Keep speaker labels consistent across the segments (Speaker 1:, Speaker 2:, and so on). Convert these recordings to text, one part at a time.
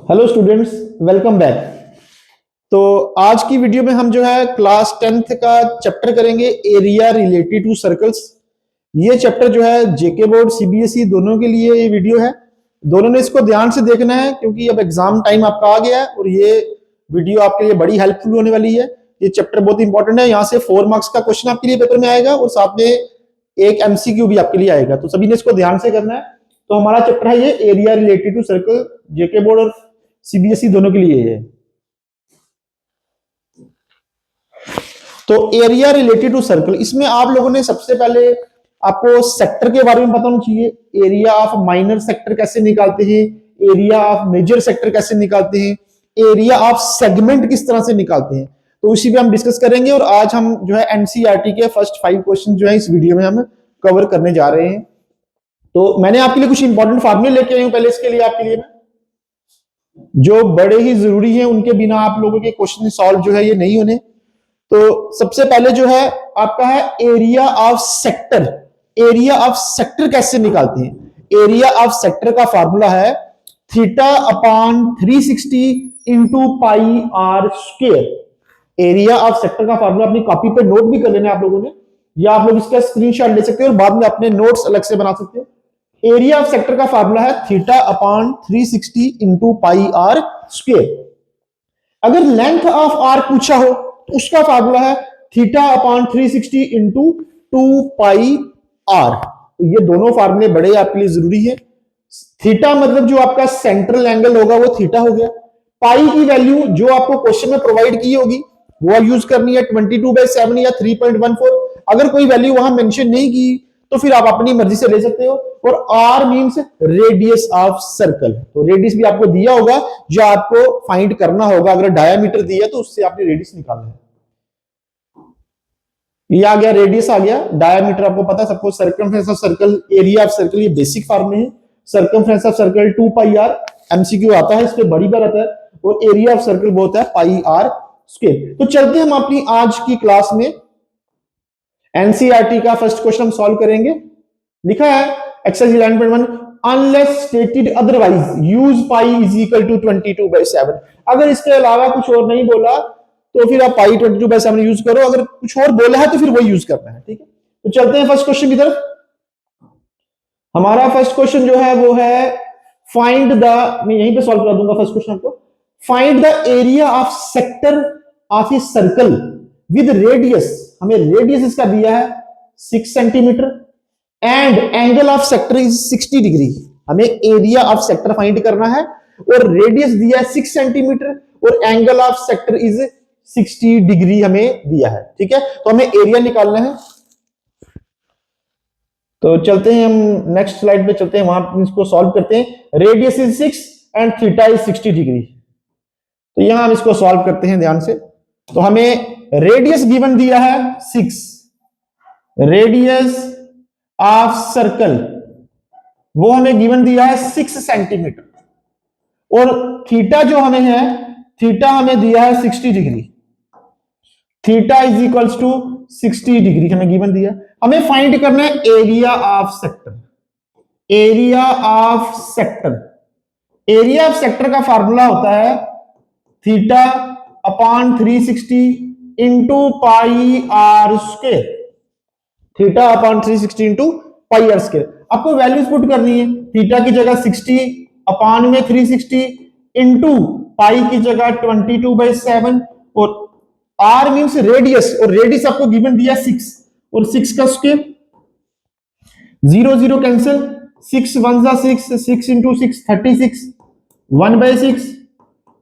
Speaker 1: Hello students, welcome back. तो आज की वीडियो में हम जो है क्लास 10th का चैप्टर करेंगे एरिया रिलेटेड टू सर्कल्स। ये चैप्टर जो है जेके बोर्ड सीबीएसई दोनों के लिए ये वीडियो है। दोनों ने इसको ध्यान से देखना है क्योंकि अब एग्जाम टाइम आपका आ गया है और ये वीडियो आपके लिए बड़ी हेल्पफुल होने वाली है। ये चैप्टर बहुत इंपॉर्टेंट है। यहाँ से 4 मार्क्स का क्वेश्चन आपके लिए पेपर में आएगा और साथ में एक एमसीक्यू भी आपके लिए आएगा, तो सभी ने इसको ध्यान से करना है। तो हमारा चैप्टर है ये area related to circle, JK board और सीबीएसई दोनों के लिए है। तो एरिया रिलेटेड टू सर्कल, इसमें आप लोगों ने सबसे पहले आपको सेक्टर के बारे में पता होना चाहिए। एरिया ऑफ माइनर सेक्टर कैसे निकालते हैं, एरिया ऑफ मेजर सेक्टर कैसे निकालते हैं, एरिया ऑफ सेगमेंट किस तरह से निकालते हैं, तो इसी पे हम डिस्कस करेंगे। और आज हम जो है एनसीईआरटी के फर्स्ट 5 क्वेश्चन जो है इस वीडियो में हम कवर करने जा रहे हैं। तो मैंने आपके लिए कुछ इंपॉर्टेंट फार्मूले लेके आया हूं पहले इसके लिए आपके लिए, जो बड़े ही जरूरी हैं, उनके बिना आप लोगों के क्वेश्चन सॉल्व जो है ये नहीं होने। तो सबसे पहले जो है आपका है area of sector. Area of sector कैसे निकालते हैं? एरिया ऑफ सेक्टर का फार्मूला है theta upon 360 into pi are square. Area of sector का फार्मूला अपनी कॉपी पे नोट भी कर लेना है आप लोगों ने, या आप लोग इसका स्क्रीनशॉट ले सकते हो और बाद में अपने नोट्स अलग से बना सकते हो। एरिया ऑफ सेक्टर का फार्मूला है theta upon 360 into pi are square. अगर लेंथ ऑफ आर पूछा हो तो उसका फार्मूला है theta upon 360 into 2 pi r. तो ये दोनों फार्मूले बड़े आपके लिए जरूरी है। थीटा मतलब जो आपका सेंट्रल एंगल होगा वो थीटा हो गया। पाई की वैल्यू जो आपको क्वेश्चन में प्रोवाइड की होगी वो यूज करनी है 22/7 या 3.14। अगर कोई वैल्यू वहां मेंशन नहीं की तो फिर आप अपनी मर्जी से ले सकते हो। और r means radius of circle, तो रेडियस भी आपको दिया होगा जो आपको फाइंड करना होगा। अगर डायमीटर दिया तो उससे आपने रेडियस निकालना है। ये आ गया, रेडियस आ गया। डायमीटर आपको पता है सबको। Circumference of circle, area of circle, ये बेसिक फार्मूले है। Circumference of circle 2 pi r, MCQ आता है, इस पे बड़ी बार आता है। और एरिया ऑफ सर्कल वो होता है पाई आर स्क्वायर। तो चलते हैं हम अपनी आज की क्लास में। एनसीईआरटी का फर्स्ट क्वेश्चन हम सॉल्व करेंगे। लिखा है exercise 11.1, unless stated otherwise use pi is equal to 22/7। अगर इसके अलावा कुछ और नहीं बोला तो फिर आप पाई 22/7 यूज करो। अगर कुछ और बोला है तो फिर वही यूज करना है, ठीक है। तो चलते हैं फर्स्ट क्वेश्चन की तरफ। हमारा फर्स्ट क्वेश्चन जो है वो है फाइंड द, मैं यहीं पे सॉल्व करा दूंगा फर्स्ट क्वेश्चन आपको। Find the area of sector of a circle with radius. हमें रेडियस इसका दिया है 6 centimetre and angle of sector is 60 degree. हमें एरिया ऑफ सेक्टर फाइंड करना है और रेडियस दिया है 6 सेंटीमीटर और angle of sector is 60 degree हमें दिया है, ठीक है। तो हमें एरिया निकालना है। तो चलते हैं हम नेक्स्ट स्लाइड पे चलते हैं, वहां इसको सॉल्व करते हैं। Radius is 6 and theta is 60 degree. तो यहां हम इसको सॉल्व करते हैं ध्यान से। तो हमें रेडियस गिवन दिया है 6, रेडियस ऑफ सर्कल वो हमें गिवन दिया है 6 सेंटीमीटर और थीटा जो हमें है, थीटा हमें दिया है 60 degree. Theta is equals to 60 degree हमें गिवन दिया। हमें फाइंड करना है area of sector. Area of sector, area of sector का फार्मूला होता है theta upon 360 into pi are square. Theta upon 360 into pi are square. आपको वैल्यूज पुट करनी है। थीटा की जगह 60 अपॉन में 360 इंटू पाई की जगह 22/7 और आर मींस रेडियस, और रेडियस आपको गिवन दिया 6 और 6 का स्क्वायर। 0 0 कैंसिल, 6 1 जा 6, 6 इंटू 6 36, 1/6,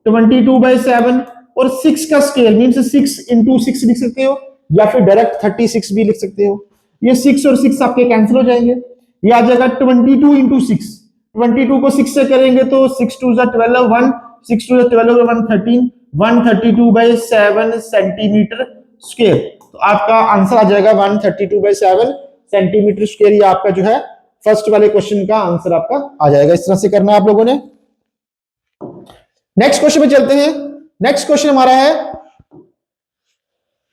Speaker 1: 22/7 और 6 का स्क्वायर मींस 6 इंटू 6 लिख सकते हो या फिर डायरेक्ट 36 भी लिख सकते हो। ये 6 और 6 आपके कैंसिल हो जाएंगे। ये आ जाएगा 22 इंटू 6। 22 को 6 से करेंगे तो 6 2 जा 12, 1 6 2 जा 12, 113, 132/7 सेंटीमीटर स्क्वायर। तो आपका आंसर आ जाएगा 132/7 सेंटीमीटर स्क्वायर। ये आपका जो है फर्स्ट वाले क्वेश्चन का आंसर आपका आ जाएगा। इस तरह से करना है आप लोगों ने। नेक्स्ट क्वेश्चन पे चलते हैं। नेक्स्ट क्वेश्चन हमारा है,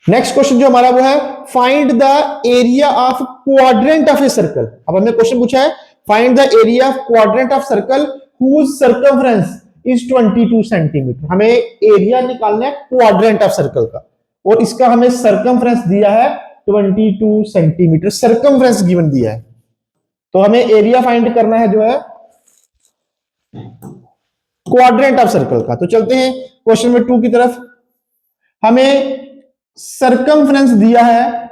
Speaker 1: नेक्स्ट क्वेश्चन जो हमारा वो है find the area of quadrant of a circle. अब हमने क्वेश्चन पूछा है find the area of quadrant of circle whose circumference is 22 centimetre. हमें एरिया निकालना है क्वाड्रेंट ऑफ सर्कल का, और इसका हमें सरकमफ्रेंस दिया है 22 सेंटीमीटर, सरकमफ्रेंस गिवन दिया है। तो हमें एरिया फाइंड करना है जो है क्वाड्रेंट ऑफ सर्कल का। तो चलते हैं क्वेश्चन नंबर 2 की तरफ। हमें सरकमफ्रेंस दिया है,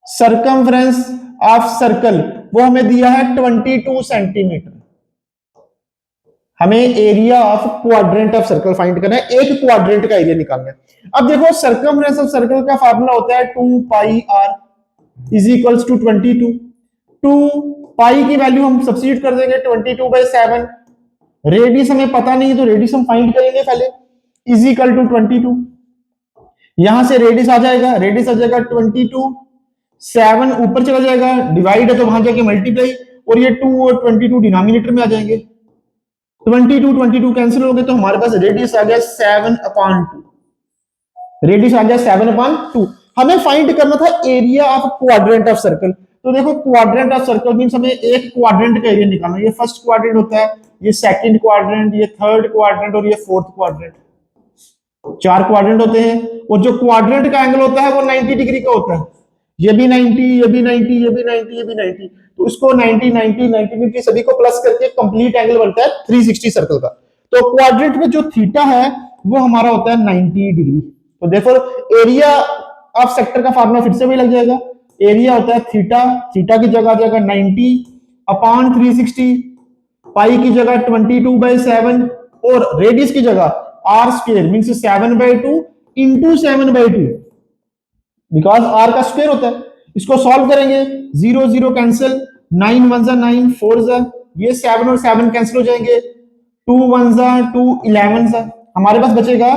Speaker 1: सरकमफ्रेंस ऑफ सर्कल वो हमें दिया है 22 सेंटीमीटर। हमें area of quadrant of circle find करना है, एक क्वाड्रेंट का एरिया निकालना है। अब देखो सरकमफ्रेंस ऑफ सर्कल का फार्मूला होता है 2 pi are is equals to 22। 2 पाई की वैल्यू हम सब्स्टिट्यूट कर देंगे 22/7। रेडियस हमें पता नहीं है तो रेडियस हम फाइंड करेंगे पहले, इज इक्वल टू 22। यहां से रेडियस आ जाएगा, रेडियस आ जाएगा 22, 7 ऊपर चला जाएगा, डिवाइड है तो वहां जाके मल्टीप्लाई, और ये 2 और 22 डिनोमिनेटर में आ जाएंगे। 22 कैंसिल हो गए तो हमारे पास रेडियस आ गया 7/2। रेडियस आ गया 7/2। हमें फाइंड करना था area of quadrant of circle. तो देखो क्वाड्रेंट ऑफ सर्कल मींस हमें एक क्वाड्रेंट का एरिया निकालना है। ये फर्स्ट क्वाड्रेंट होता है, ये सेकंड क्वाड्रेंट, ये थर्ड क्वाड्रेंट और ये फोर्थ क्वाड्रेंट। 4 क्वाड्रेंट होते हैं, और जो क्वाड्रेंट का एंगल होता है वो 90 डिग्री का होता है। ये भी 90, ये भी 90, ये भी 90, ये भी 90, तो इसको 90 90 90 सभी को प्लस करके कंप्लीट एंगल बनता है 360 सर्कल का। तो क्वाड्रेंट में जो थीटा है वो हमारा होता है 90 डिग्री। तो देखो एरिया ऑफ सेक्टर का फार्मूला फिर से वही लग जाएगा, एरिया होता है थीटा, थीटा की जगह आ जाएगा 90/360, पाई की जगह 22/7, और रेडियस की जगह R square means 7/2 into 7/2, because R का स्क्वायर होता है। इसको सॉल्व करेंगे, 0 0 कैंसिल, 9 1 9 4 ये 7 और 7 कैंसिल हो जाएंगे, 2 1 2 11 हमारे पास बचेगा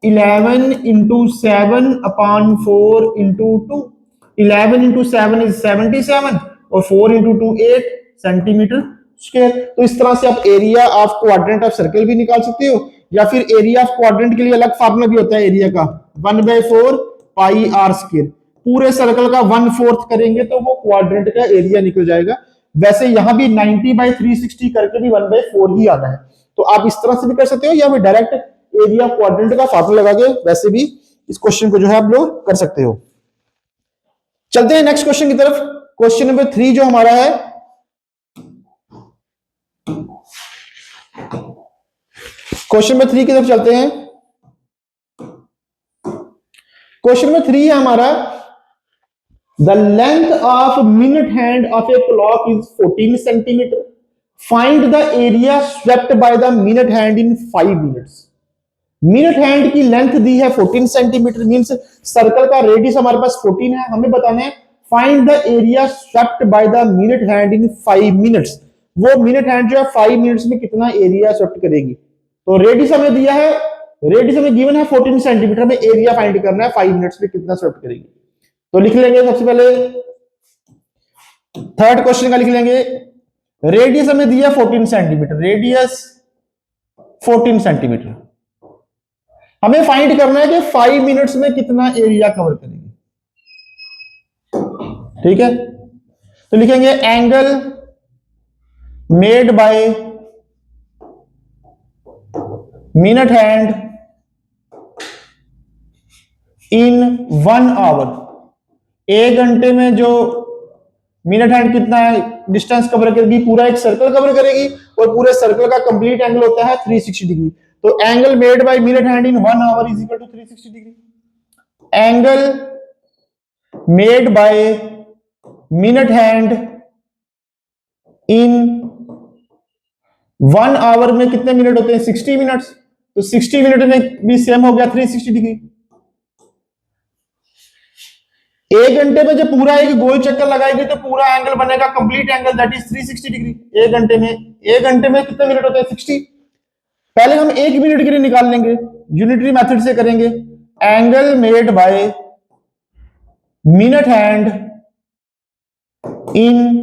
Speaker 1: 11 इंटू 7/4 इंटू 2। 11 इंटू 7 इज 77 और 4 इंटू 2 8 सेंटीमीटर स्क्वायर। तो इस तरह से आप area of quadrant of circle भी निकाल सकते हो, या फिर एरिया ऑफ क्वाड्रेंट के लिए अलग फार्मूला भी होता है एरिया का, 1/4 पाई आर स्क्वायर। पूरे सर्कल का 1/4 करेंगे तो वो क्वाड्रेंट का एरिया निकल जाएगा। वैसे यहां भी 90/360 करके भी 1/4 ही आना है। तो आप इस तरह से भी कर सकते हो, या फिर डायरेक्ट एरिया क्वाड्रेंट का फार्मूला लगा के वैसे भी इस क्वेश्चन को जो है आप लोग कर सकते हो। चलते हैं नेक्स्ट क्वेश्चन की तरफ। क्वेश्चन नंबर 3 जो हमारा है, क्वेश्चन नंबर 3 की तरफ चलते हैं। क्वेश्चन नंबर 3 है हमारा, the length of minute hand of a clock is 14 centimetre, find the area swept by the minute hand in 5 minutes. Minute hand की लेंथ दी है 14 सेंटीमीटर, मींस सर्कल का रेडियस हमारे पास 14 है। हमें बताना है find the area swept by the minute hand in 5 minutes. वो minute hand जो है 5 मिनट्स में कितना एरिया स्वेप्ट करेगी। तो रेडियस हमें दिया है, रेडियस हमें गिवन है 14 सेंटीमीटर, हमें एरिया फाइंड करना है 5 मिनट्स में कितना स्वेप्ट करेगी। तो लिख लेंगे सबसे पहले थर्ड क्वेश्चन का लिख लेंगे, रेडियस हमें दिया 14 सेंटीमीटर, रेडियस 14 सेंटीमीटर, हमें फाइंड करना है कि 5 मिनट्स में कितना एरिया कवर करेगी। ठीक है, तो लिखेंगे angle made by minute hand in 1 hour. 1 घंटे में जो मिनट हैंड कितना है डिस्टेंस कवर करेगी, पूरा एक सर्कल कवर करेगी, और पूरे सर्कल का कंप्लीट एंगल होता है 360 डिग्री। तो angle made by minute hand in 1 hour is equal to 360 degree. Angle made by minute hand in 1 hour में कितने मिनट होते हैं, 60 मिनट्स। तो 60 मिनट में भी सेम हो गया 360 डिग्री। 1 घंटे में जब पूरा एक गोल चक्कर लगाएगी तो पूरा एंगल बनेगा complete angle, that is 360 degree 1 घंटे में। 1 घंटे में कितने मिनट होते हैं, 60। पहले हम 1 मिनट के लिए निकाल लेंगे, यूनिटरी मेथड से करेंगे। Angle made by minute hand in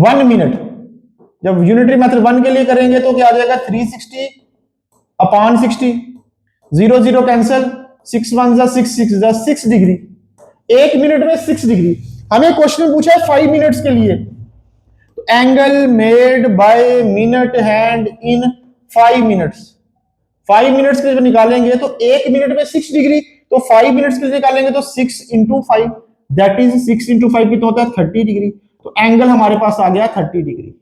Speaker 1: 1 minute, जब यूनिटरी मेथड 1 के लिए करेंगे तो क्या आ जाएगा 360/60, 0 0 कैंसिल, 6 1 6 6 6 डिग्री। 1 मिनट में 6 डिग्री। हमें क्वेश्चन पूछा है 5 मिनट्स के लिए, तो angle made by minute hand in 5 minutes. 5 minutes के लिए निकालेंगे तो 1 मिनट में 6 डिग्री, तो 5 मिनट्स के लिए निकालेंगे तो 6 × 5, दैट इज 6 × 5 कितना होता है 30 डिग्री। तो एंगल हमारे पास आ गया 30 डिग्री।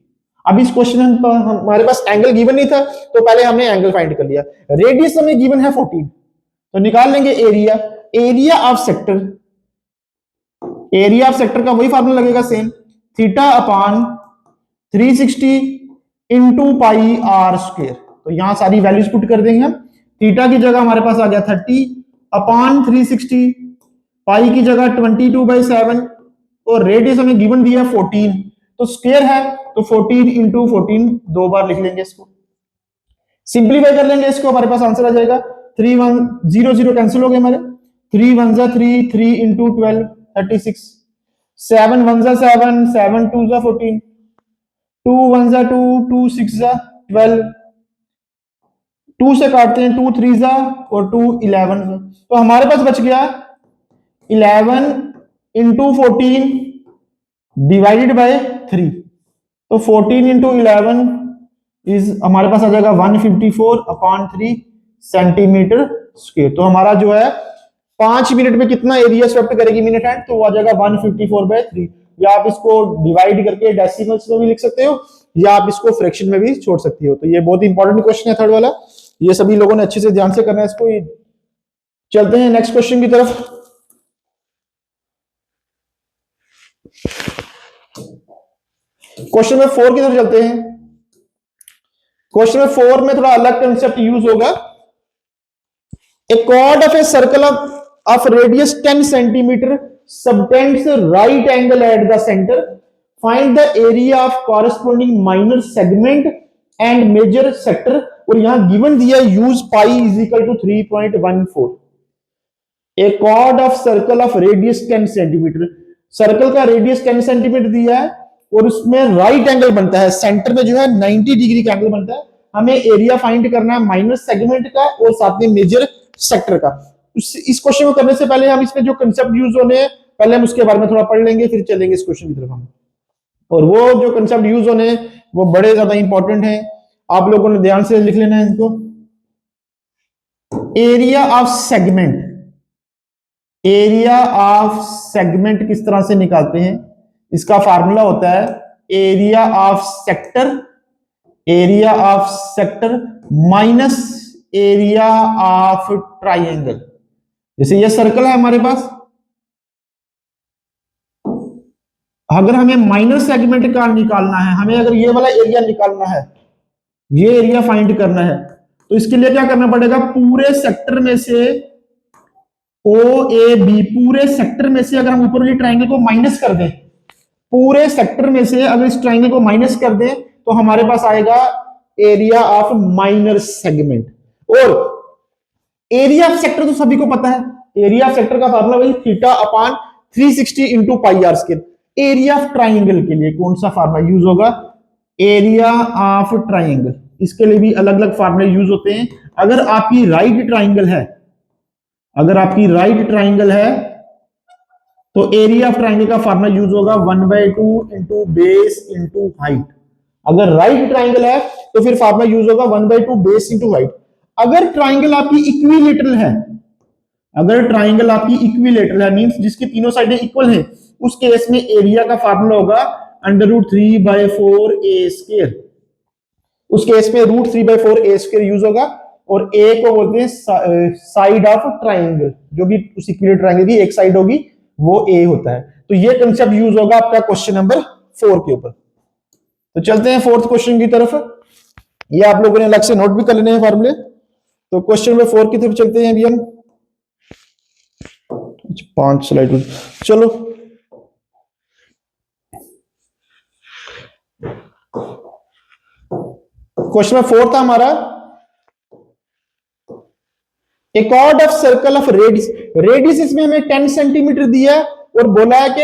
Speaker 1: अब इस क्वेश्चन में हमारे पास एंगल गिवन नहीं था, तो पहले हमने एंगल फाइंड कर लिया। रेडियस हमें गिवन है 14, तो निकाल लेंगे area. Area of sector, area of sector का वही फार्मूला लगेगा same, theta upon 360 into pi are square. तो यहां सारी वैल्यूज पुट कर देंगे हम। थीटा की जगह हमारे पास आ गया 30 अपॉन 360, पाई की जगह 22/7, और रेडियस हमें गिवन दिया 14, तो स्क्वायर है तो 14 इंटू 14 दो बार लिख लेंगे इसको, सिंप्लीफाई कर लेंगे इसको, हमारे पास आंसर आ जाएगा 3 1 0 0 कैंसिल हो गए हमारे, 3 1 जा 3, 3 इंटू 12 36, 7 1 जा 7, 7 2 जा 14, 2 1 जा 2, 2 6 जा 12, 2 से काटते हैं 2 3 जा और 2 11, तो हमारे पास बच गया 11 इंटू 14 डिवाइडेड बाय 3, तो 14 इंटू 11 इज हमारे पास आ जाएगा 154/3 सेंटीमीटर स्क्वायर। तो हमारा जो है 5 मिनट में कितना एरिया स्वेप्ट करेगी मिनट हैंड, तो वो आ जाएगा 154/3। या आप इसको डिवाइड करके डेसिमल्स में भी लिख सकते हो, या आप इसको फ्रैक्शन में भी छोड़ सकते हो। तो ये बहुत इंपॉर्टेंट क्वेश्चन है थर्ड वाला, ये सभी लोगों ने अच्छे से ध्यान से करना है इसको। चलते हैं नेक्स्ट क्वेश्चन की तरफ। क्वेश्चन नंबर 4 की तरफ चलते हैं। क्वेश्चन नंबर 4 में थोड़ा अलग कंसेप्ट यूज होगा। A chord of a circle of radius 10 centimetre subtends right angle at the centre, find the area of corresponding minor segment and major sector. और यहां गिवन दिया use pi is equal to 3.14। A chord of circle of radius 10 centimetre, circle का radius 10 centimetre दिया है और उसमें right angle बनता है, सेंटर में जो है 90 डिग्री का एंगल बनता है। हमें एरिया फाइंड करना है माइनर सेगमेंट का और साथ में मेजर सेक्टर का। इस क्वेश्चन को करने से पहले हम इसमें जो कंसेप्ट यूज होने हैं पहले हम उसके बारे में थोड़ा पढ़ लेंगे, फिर चलेंगे इस क्वेश्चन की तरफ हम। और वो जो कंसेप्ट यूज होने हैं वो बड़े ज्यादा इंपॉर्टेंट हैं, आप लोगों ने ध्यान से लिख लेना है इनको। Area of segment, area of segment किस तरह से निकालते हैं, इसका फार्मूला होता है area of sector, area of sector minus area of triangle. जैसे ये सर्कल है हमारे पास, अगर हमें माइनर सेगमेंट का निकालना है, हमें अगर ये वाला एरिया निकालना है, ये एरिया फाइंड करना है, तो इसके लिए क्या करना पड़ेगा, पूरे सेक्टर में से ओ ए बी, पूरे सेक्टर में से अगर हम ऊपर वाली ट्राइंगल को माइनस कर दें, पूरे सेक्टर में से अगर इस ट्राइंगल को माइनस कर दें तो हमारे पास आएगा एरिया ऑफ माइनर सेगमेंट। और एरिया ऑफ सेक्टर तो सभी को पता है, एरिया ऑफ सेक्टर का फार्मूला वही theta upon 360 into pi are square. Area of triangle के लिए कौन सा फार्मूला यूज होगा, एरिया ऑफ ट्राइंगल, इसके लिए भी अलग अलग फार्मूले यूज होते हैं। अगर आपकी राइट ट्राइंगल है, अगर आपकी राइट ट्राइंगल है तो एरिया ऑफ ट्राइंगल का फार्मूला यूज होगा 1/2 इंटू बेस इंटू हाइट। अगर राइट ट्राइंगल है तो फिर फार्मूला यूज होगा 1/2 बेस इंटू हाइट। अगर ट्राइंगल आपकी इक्विलेटरल है, अगर ट्राइंगल आपकी इक्विलेटरल है मींस जिसकी तीनों साइडें इक्वल हैं, उस केस में एरिया का फार्मूला होगा √3/4 ए स्क्वायर। उस केस में √3/4 ए स्क्वायर यूज होगा। और ए को बोलते हैं साइड ऑफ ट्राइंगल, जो भी उस इक्विलेटरल ट्राइंगल की एक साइड होगी वो ए होता है। तो ये कंसेप्ट यूज होगा आपका क्वेश्चन नंबर 4 के ऊपर। तो चलते हैं फोर्थ क्वेश्चन की तरफ, ये आप लोगों ने अलग से नोट भी कर लेने हैं फार्मूले। तो क्वेश्चन नंबर 4 की तरफ चलते हैं अभी हम। 5 स्लाइड चलो। क्वेश्चन नंबर 4 था हमारा, a chord of circle of radius, radius इसमें हमें 10 सेंटीमीटर दिया है और बोला है कि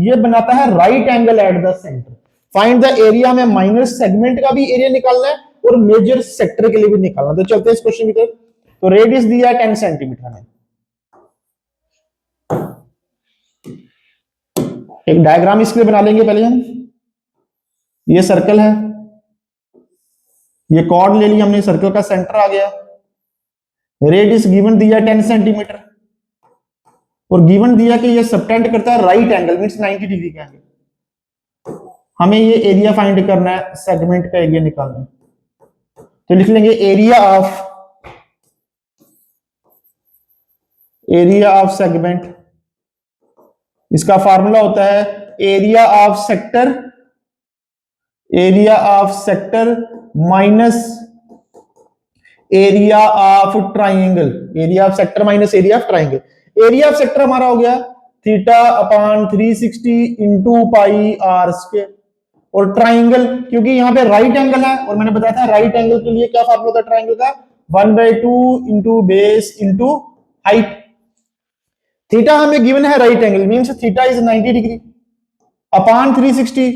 Speaker 1: ये बनाता है right angle at the centre. Find the area में माइनर सेगमेंट का भी एरिया निकालना है और मेजर सेक्टर के लिए भी निकालना है। तो चलते हैं इस क्वेश्चन की तरफ। तो रेडियस दिया है 10 सेंटीमीटर हमें, एक डायग्राम इसके लिए बना लेंगे पहले हम। ये सर्कल है, ये कॉर्ड ले लिया हमने, सर्कल का सेंटर आ गया, रेडियस गिवन दिया 10 सेंटीमीटर और गिवन दिया कि ये सबटेंड करता है राइट एंगल मींस 90 डिग्री का एंगल। हमें ये एरिया फाइंड करना है, सेगमेंट का एरिया निकालना है। तो लिख लेंगे एरिया ऑफ सेगमेंट, इसका फार्मूला होता है area of sector minus area of triangle, area of sector minus area of triangle. Area of sector हमारा हो गया theta upon 360 into pi are square, और ट्राइंगल क्योंकि यहाँ पे राइट एंगल है और मैंने बताया था राइट एंगल के लिए क्या फार्मूला होता है ट्राइंगल का, 1/2 into base into height. Theta हमें गिवन है right angle means theta is 90 degree upon 360,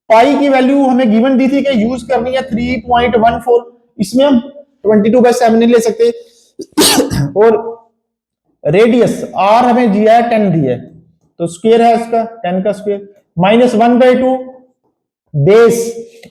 Speaker 1: पाई की वैल्यू हमें गिवन दी थी कि यूज करनी है 3.14, इसमें हम 22/7 नहीं ले सकते और रेडियस आर हमें दिया है 10 दिया है तो स्क्वायर है इसका 10 का स्क्वायर माइनस 1/2 बेस।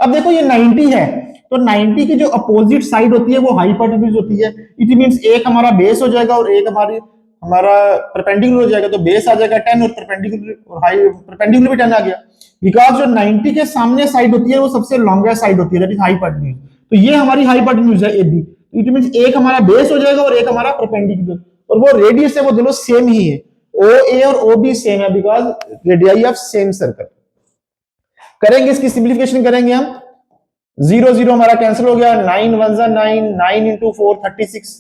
Speaker 1: अब देखो ये 90 है तो 90 की जो अपोजिट साइड होती है वो हाइपोटेन्यूज होती है, इट मींस एक हमारा बेस हो जाएगा और एक हमारा परपेंडिकुलर हो जाएगा, तो बेस आ जाएगा 10 और परपेंडिकुलर भी 10 आ गया, बिकॉज जो 90 के सामने साइड होती है वो सबसे लॉन्गेस्ट साइड होती है, दैट इज हाइपोटेन्यूज। तो ये हमारी हाइपोटेन्यूज है AB, इट मींस एक हमारा बेस हो जाएगा और एक हमारा परपेंडिकुलर, और वो रेडियस है वो दोनों सेम ही है, OA और OB सेम है because radii of same circle. करेंगे इसकी सिंप्लीफिकेशन करेंगे हम, 0 0 हमारा कैंसिल हो गया, 9 1 9, 9 इंटू 4 36,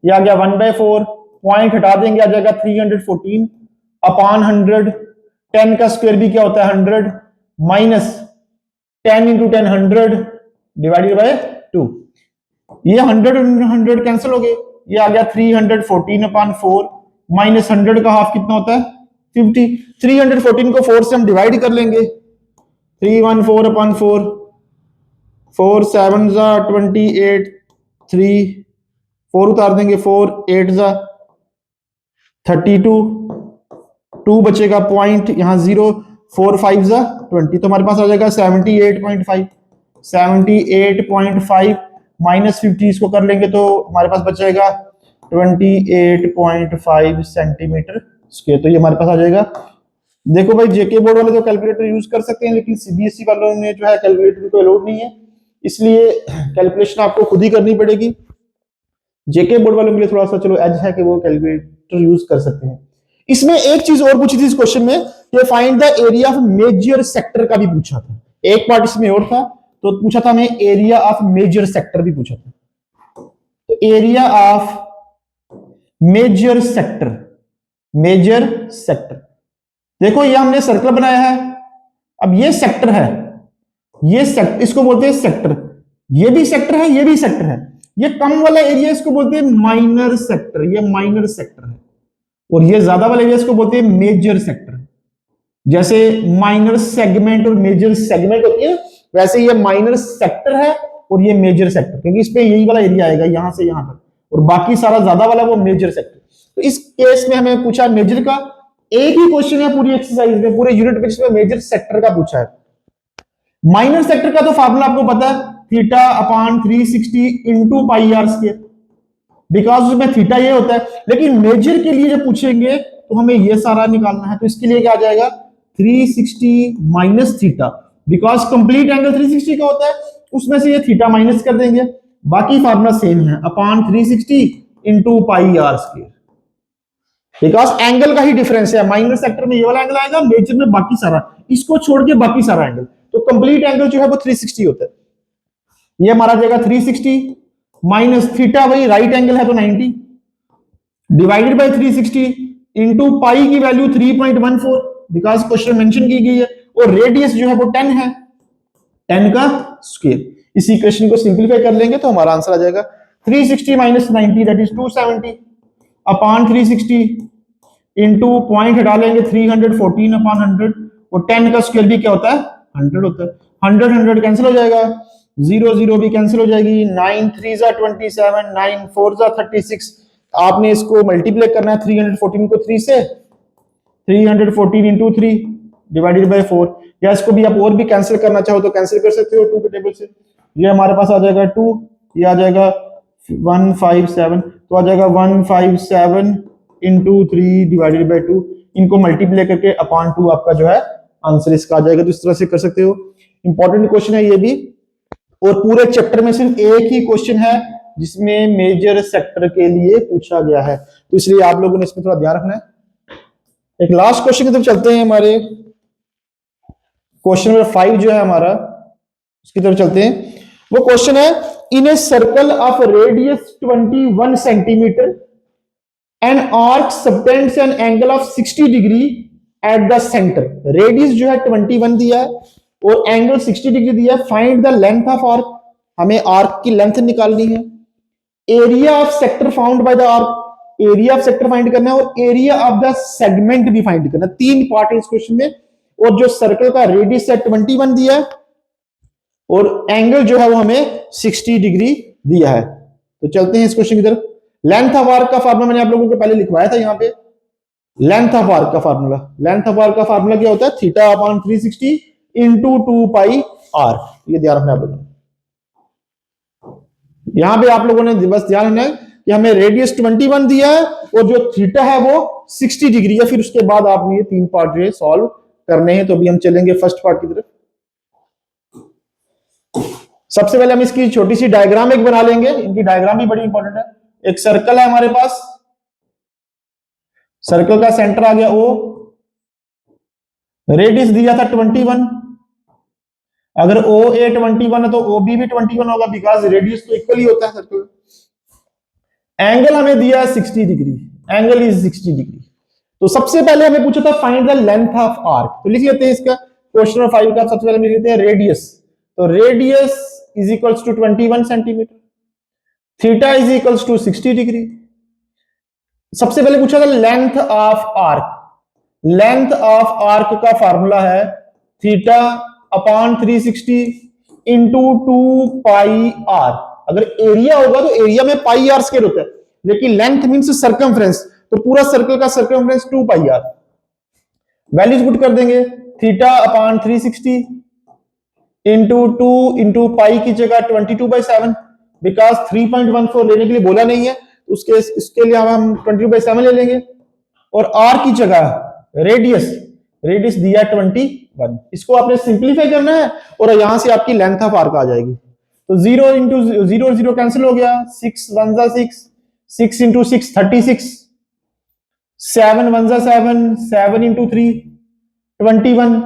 Speaker 1: ये आ गया 1/4, पॉइंट हटा देंगे आ जाएगा 314 अपॉन 100, 10 का स्क्वायर भी क्या होता है 100, माइनस 10 इंटू 10 100 डिवाइडेड बाय 2, ये 100 100 कैंसिल हो गए, ये आ गया 314 अपॉन 4 माइनस 100 का हाफ कितना होता है 50, 314 को 4 से हम डिवाइड कर लेंगे, 314 अपॉन 4, 4 7 जा 28, 3 4 उतार देंगे, 4 8 जा 32, 2 बचेगा पॉइंट यहाँ 0, 4 5 जा 20, तो हमारे पास आ जाएगा 78.5, 78.5 माइनस 50 इसको कर लेंगे तो हमारे पास बचेगा 28.5 सेंटीमीटर स्क्वायर, तो ये हमारे पास आ जाएगा। देखो भाई जेके बोर्ड वाले तो कैलकुलेटर यूज कर सकते हैं लेकिन CBSE वालों ने जो है कैलकुलेटर को अलाउड नहीं है, इसलिए कैलकुलेशन आपको खुद ही करनी पड़ेगी। जेके बोर्ड वालों के लिए थोड़ा सा चलो एज है कि वो कैलकुलेटर यूज कर सकते हैं। इसमें एक चीज और पूछी थी इस क्वेश्चन में, ये find the area of major sector का भी पूछा था, एक पार्ट इसमें और था तो पूछा था हमें एरिया ऑफ मेजर सेक्टर भी पूछा था, तो एरिया ऑफ मेजर सेक्टर देखो ये हमने सर्कल बनाया है, अब ये सेक्टर है, ये सेक्टर इसको बोलते हैं सेक्टर, ये भी सेक्टर है ये भी सेक्टर है, ये कम वाला एरिया इसको बोलते हैं माइनर सेक्टर, ये माइनर सेक्टर है, और ये ज्यादा वाला एरिया इसको बोलते हैं मेजर सेक्टर। जैसे माइनर सेगमेंट और मेजर सेगमेंट होती है वैसे ये माइनर सेक्टर है और ये मेजर सेक्टर, क्योंकि इस पे यही वाला एरिया आएगा यहां से यहां तक, और बाकी सारा ज्यादा वाला वो मेजर सेक्टर। तो इस केस में हमें पूछा मेजर का, एक ही क्वेश्चन है पूरी एक्सरसाइज में पूरे यूनिट में जिसमें मेजर सेक्टर का पूछा है। माइनर सेक्टर का तो फार्मूला आपको पता है theta upon 360 into pi are square, because उसमें थीटा ये होता है, लेकिन मेजर के लिए जब पूछेंगे तो हमें ये सारा निकालना है, तो इसके लिए क्या आ जाएगा 360 minus theta, because complete angle 360 का होता है उसमें से ये थीटा माइनस कर देंगे, बाकी फार्मूला सेम है upon 360 into pi are square, because angle का ही डिफरेंस है, माइनर सेक्टर में ये वाला एंगल आएगा, मेजर में बाकी सारा, इसको छोड़ के बाकी सारा एंगल, तो कंप्लीट एंगल जो है वो 360 होता है, ये हमारा जाएगा 360 माइनस थीटा वही राइट एंगल है तो 90 डिवाइडेड बाय 360 इंटू पाई की वैल्यू 3.14 बिकॉज क्वेश्चन मेंशन की गई है, और रेडियस जो है वो 10 है, 10 का स्क्वायर। इस इक्वेशन को सिंपलीफाई कर लेंगे तो हमारा आंसर आ जाएगा 360 minus 90 that is 270 upon 360 into point हटा लेंगे 314 अपॉन 100, और 10 का स्क्वायर भी क्या होता है 100 होता है, 100 100 कैंसिल हो जाएगा, 0 0 भी कैंसिल हो जाएगी, 9 3 जा 27, 9 4 जा 36, आपने इसको मल्टीप्लाई करना है 314 को 3 से, 314 इंटू 3 डिवाइडेड बाय 4, या इसको भी आप और भी कैंसिल करना चाहो तो कैंसिल कर सकते हो 2 के टेबल से, ये हमारे पास आ जाएगा 2, ये आ जाएगा 157, तो आ जाएगा 157 इंटू 3 डिवाइडेड बाई 2, इनको मल्टीप्लाई करके अपॉन 2 आपका जो है आंसर इसका आ जाएगा। तो इस तरह से कर सकते हो। इंपॉर्टेंट क्वेश्चन है ये भी, और पूरे चैप्टर में सिर्फ एक ही क्वेश्चन है जिसमें मेजर सेक्टर के लिए पूछा गया है, तो इसलिए आप लोगों ने इसमें थोड़ा ध्यान रखना है। एक लास्ट क्वेश्चन की तरफ चलते हैं, हमारे क्वेश्चन नंबर 5 जो है हमारा, उसकी तरफ चलते हैं। वो क्वेश्चन है, in a circle of radius 21 centimetre an arc subtends an angle of 60 degree at the centre. Radius जो है 21 दिया है और एंगल 60 डिग्री दिया है। Find the length of arc, हमें आर्क की लेंथ निकालनी है। Area of sector found by the arc, area of sector find करना है, और एरिया ऑफ द सेगमेंट भी फाइंड करना है। 3 पार्ट है इस क्वेश्चन में, और जो सर्कल का रेडियस है 21 दिया है और एंगल जो है वो हमें 60 डिग्री दिया है। तो चलते हैं इस क्वेश्चन की तरफ। लेंथ ऑफ आर्क का फार्मूला मैंने आप लोगों को पहले लिखवाया था यहाँ पे। लेंथ ऑफ आर्क का फार्मूला, लेंथ ऑफ आर्क का फार्मूला क्या होता है? Theta upon 360 into 2 pi R. ये ध्यान रखना आप लोगों ने। यहां पे आप लोगों ने बस ध्यान रखना है कि हमें रेडियस 21 दिया है और जो थीटा है वो 60 डिग्री है। फिर उसके बाद आपने ये 3 पार्ट जो है सॉल्व करने हैं। तो अभी हम चलेंगे फर्स्ट पार्ट की तरफ। सबसे पहले हम इसकी छोटी सी डायग्राम एक बना लेंगे, इनकी डायग्राम भी बड़ी इंपॉर्टेंट है। एक सर्कल है हमारे पास, सर्कल का सेंटर आ गया O, रेडियस दिया था 21। अगर OA 21 है तो OB भी 21 होगा, बिकॉज रेडियस तो इक्वल ही होता है सर्कल। एंगल हमें दिया है 60 डिग्री, एंगल इज 60 डिग्री। तो सबसे पहले हमें पूछा था find the length of arc, तो लिख लेते हैं इसका क्वेश्चन नंबर 5 का। सबसे पहले लिख लेते हैं रेडियस, तो radius is equals to 21 centimetre, theta is equals to 60 degree. सबसे पहले पूछा था length of arc, length of arc का फार्मूला है theta upon 360 into 2 pi R. अगर एरिया होगा तो एरिया में पाई आर स्क्वायर होता है, लेकिन लेंथ मींस सर्कमफ्रेंस, तो पूरा सर्कल का circumference 2 pi R. Values put कर देंगे, theta upon 360 into 2 into pi की जगह 22/7, बिकॉज 3.14 लेने के लिए बोला नहीं है, उसके इसके लिए हम 22/7 ले लेंगे। और आर की जगह रेडियस, रेडियस दिया 21, इसको आपने सिंप्लीफाई करना है और यहां से आपकी लेंथ ऑफ आर्क आ जाएगी। तो 0 इंटू 0 0 कैंसिल हो गया, 6 1 जा 6, 6 इंटू 6 36, 7 1 जा 7, 7 इंटू 3 21,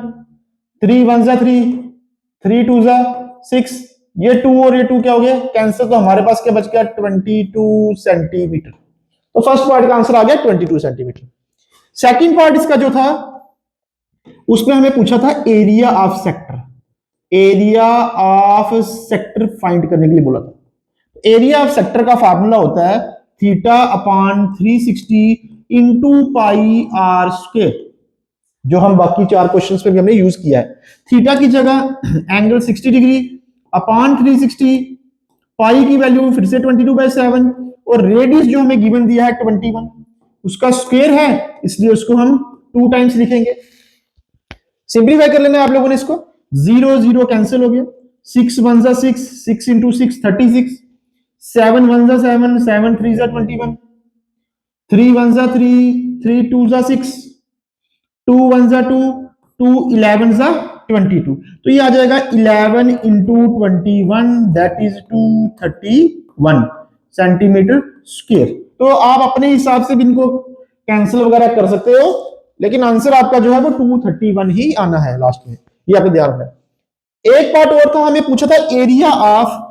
Speaker 1: 3 1 जा 3, 3 2 जा 6, ये 2 और ये 2 क्या हो गया कैंसिल, तो हमारे पास क्या बच गया 22 सेंटीमीटर। तो फर्स्ट पार्ट का आंसर आ गया 22 सेंटीमीटर। सेकंड पार्ट इसका जो था उसमें हमें पूछा था area of sector, area of sector find करने के लिए बोला था। एरिया ऑफ सेक्टर का फार्मूला होता है theta upon 360 into pi are square, जो हम बाकी 4 क्वेश्चंस पे भी हमने यूज किया है। थीटा की जगह एंगल 60 डिग्री अपॉन 360, पाई की वैल्यू फिर से 22/7, और रेडियस जो हमें गिवन दिया है 21, उसका स्क्वायर है इसलिए उसको हम 2 टाइम्स लिखेंगे। सिंप्लीफाई कर लेना है आप लोगों ने इसको, 0 0 कैंसिल हो गया, 6 1 जा 6, 6 इंटू 6 36, 7 1 जा 7, 7 3 जा 21, 3 1 जा 3, 3 2 जा 6, 2 1 जा 2, 2 11 जा 22। तो ये आ जाएगा 11 into 21, that is 231 centimetre square. तो आप अपने हिसाब से भी इनको कैंसिल वगैरह कर सकते हो, लेकिन आंसर आपका जो है वो 231 ही आना है लास्ट में, ये आपको ध्यान रखना है। एक पार्ट और था, हमें पूछा था एरिया ऑफ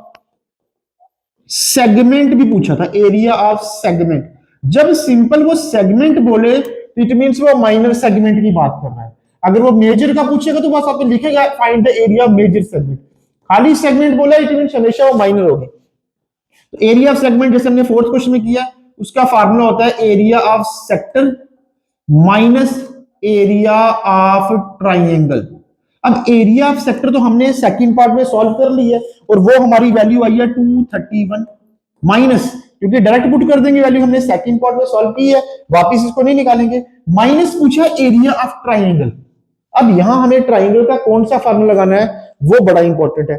Speaker 1: सेगमेंट भी पूछा था, एरिया ऑफ सेगमेंट। जब सिंपल वो सेगमेंट बोले इट मींस वो माइनर सेगमेंट की बात कर रहा है। अगर वो मेजर का पूछेगा तो बस आपको लिखेगा find the area of major segment, खाली सेगमेंट बोला इट मींस हमेशा वो माइनर होगी। तो एरिया ऑफ सेगमेंट जैसे हमने 4th क्वेश्चन में किया, उसका फार्मूला होता है area of sector minus area of triangle. अब एरिया ऑफ सेक्टर तो हमने सेकंड पार्ट में सॉल्व कर लिया और वो हमारी वैल्यू आई है 231 माइनस, क्योंकि डायरेक्ट पुट कर देंगे वैल्यू, हमने सेकंड पार्ट में सॉल्व की है, वापस इसको नहीं निकालेंगे। माइनस पूछा एरिया ऑफ ट्राइंगल। अब यहां हमें ट्राइंगल का कौन सा फार्मूला लगाना है वो बड़ा इंपॉर्टेंट है।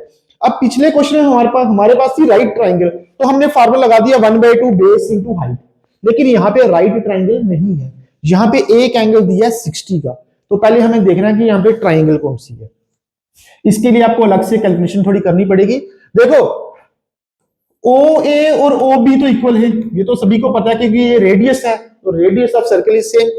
Speaker 1: अब पिछले क्वेश्चन में हमारे पास थी राइट ट्राइंगल, तो हमने फार्मूला लगा दिया 1/2 बेस इंटू हाइट। लेकिन यहाँ पे राइट ट्राइंगल नहीं है, यहाँ पे एक एंगल दिया है 60 का। तो पहले हमें देखना है कि यहाँ पे ट्राइंगल कौन सी है। इसके लिए आपको अलग से कैलकुलेशन थोड़ी करनी पड़ेगी। देखो ओ ए और ओ बी तो इक्वल है, ये तो सभी को पता है क्योंकि ये रेडियस है, तो radius of circle is same.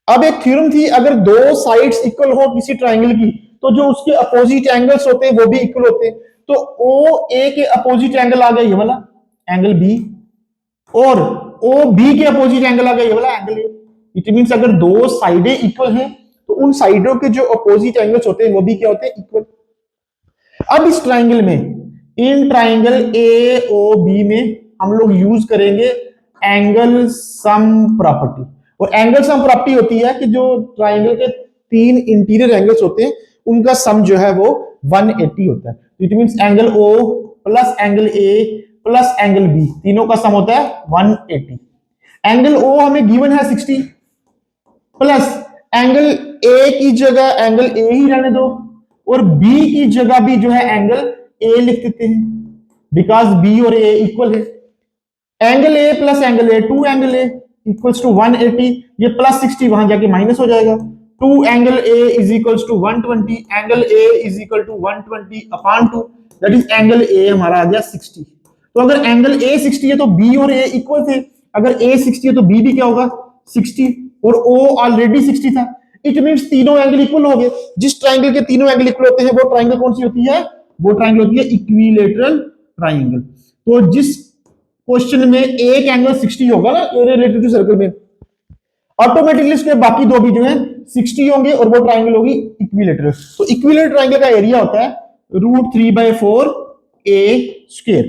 Speaker 1: अब एक थ्योरम थी, अगर दो साइड्स इक्वल हो किसी ट्राइंगल की तो जो उसके अपोजिट एंगल्स होते हैं वो भी इक्वल होते हैं। तो ओ ए के अपोजिट एंगल आ गया ये वाला एंगल बी, और ओ बी के अपोजिट एंगल आ गया ये वाला एंगल ए। इट मींस अगर दो साइडें इक्वल हैं तो उन साइडों के जो अपोजिट एंगल्स होते हैं वो भी क्या होते हैं, इक्वल। अब इस ट्राइंगल में, in triangle A O B में हम लोग यूज करेंगे एंगल सम प्रॉपर्टी। और एंगल सम प्रॉपर्टी होती है कि जो ट्राइंगल के तीन इंटीरियर एंगल्स होते हैं उनका सम जो है वो 180 होता है। It means angle O plus angle A plus angle B, तीनों का सम होता है 180। एंगल ओ हमें गिवन है 60, प्लस एंगल ए की जगह एंगल ए ही रहने दो, और बी की जगह भी जो है एंगल ए लिख देते हैं, बिकॉज बी और ए इक्वल है। Angle A plus angle A, 2 angle A equals to 180, ये प्लस 60 वहां जाके माइनस हो जाएगा। 2 angle A is equals to 120, angle A is equal to 120 upon 2, that is angle A हमारा आ गया 60। तो अगर एंगल ए 60 है तो बी और ए इक्वल थे, अगर ए 60 है तो बी भी क्या होगा 60, और ओ ऑलरेडी 60 था। इट मींस तीनों एंगल इक्वल हो गए। जिस ट्राइंगल के तीनों एंगल इक्वल होते हैं वो ट्राइंगल कौन सी होती है, वो ट्राइंगल होती है इक्विलेटरल ट्राइंगल। तो जिस क्वेश्चन में एक एंगल 60 होगा ना रिलेटेड टू सर्कल में, ऑटोमेटिकली इसके बाकी दो भी जो है 60 होंगे और वो ट्राइंगल होगी इक्विलेटरल। तो इक्विलेटरल ट्राइंगल का एरिया होता है √3/4 ए स्क्वायर।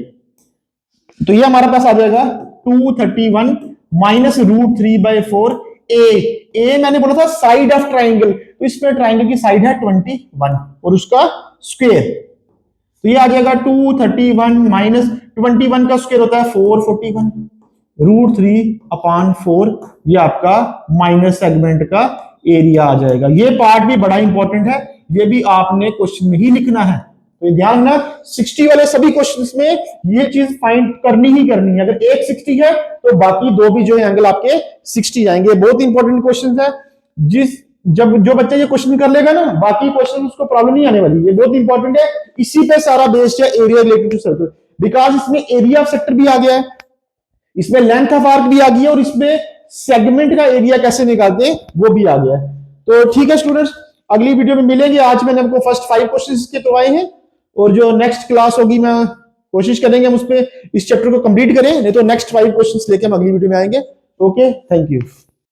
Speaker 1: तो ये हमारे पास आ जाएगा 231 माइनस √3/4 ए मैंने बोला था साइड ऑफ ट्राइंगल, तो इसमें ट्राइंगल की साइड है 21 और उसका स्क्वायर, तो ये आ जाएगा 231 माइनस 21 का स्क्वायर होता है 441, √3/4 ये आपका माइनस सेगमेंट का एरिया आ जाएगा। ये पार्ट भी बड़ा इंपॉर्टेंट है, ये भी आपने क्वेश्चन में ही लिखना है, तो ध्यान ना 60 वाले सभी क्वेश्चंस में ये चीज फाइंड करनी ही करनी है। अगर एक 60 है तो बाकी दो भी जो है एंगल आपके 60 जाएंगे। बहुत इंपॉर्टेंट क्वेश्चन है, जब जो बच्चा ये क्वेश्चन कर लेगा ना बाकी क्वेश्चन उसको प्रॉब्लम नहीं आने वाली, ये बहुत इंपॉर्टेंट है। इसी पे सारा बेस्ड है area related to circle, because इसमें एरिया ऑफ सेक्टर भी आ गया है, इसमें लेंथ ऑफ आर्क भी आ गई है, और इसमें सेगमेंट का एरिया कैसे निकालते हैं वो भी आ गया है। तो ठीक है स्टूडेंट्स, अगली वीडियो में मिलेंगे। आज मैंने आपको फर्स्ट 5 क्वेश्चन के करवाए हैं, और जो नेक्स्ट क्लास होगी मैं कोशिश करेंगे हम उस पर इस चैप्टर को कंप्लीट करें, नहीं तो नेक्स्ट 5 क्वेश्चंस लेके हम अगली वीडियो में आएंगे। Okay, thank you.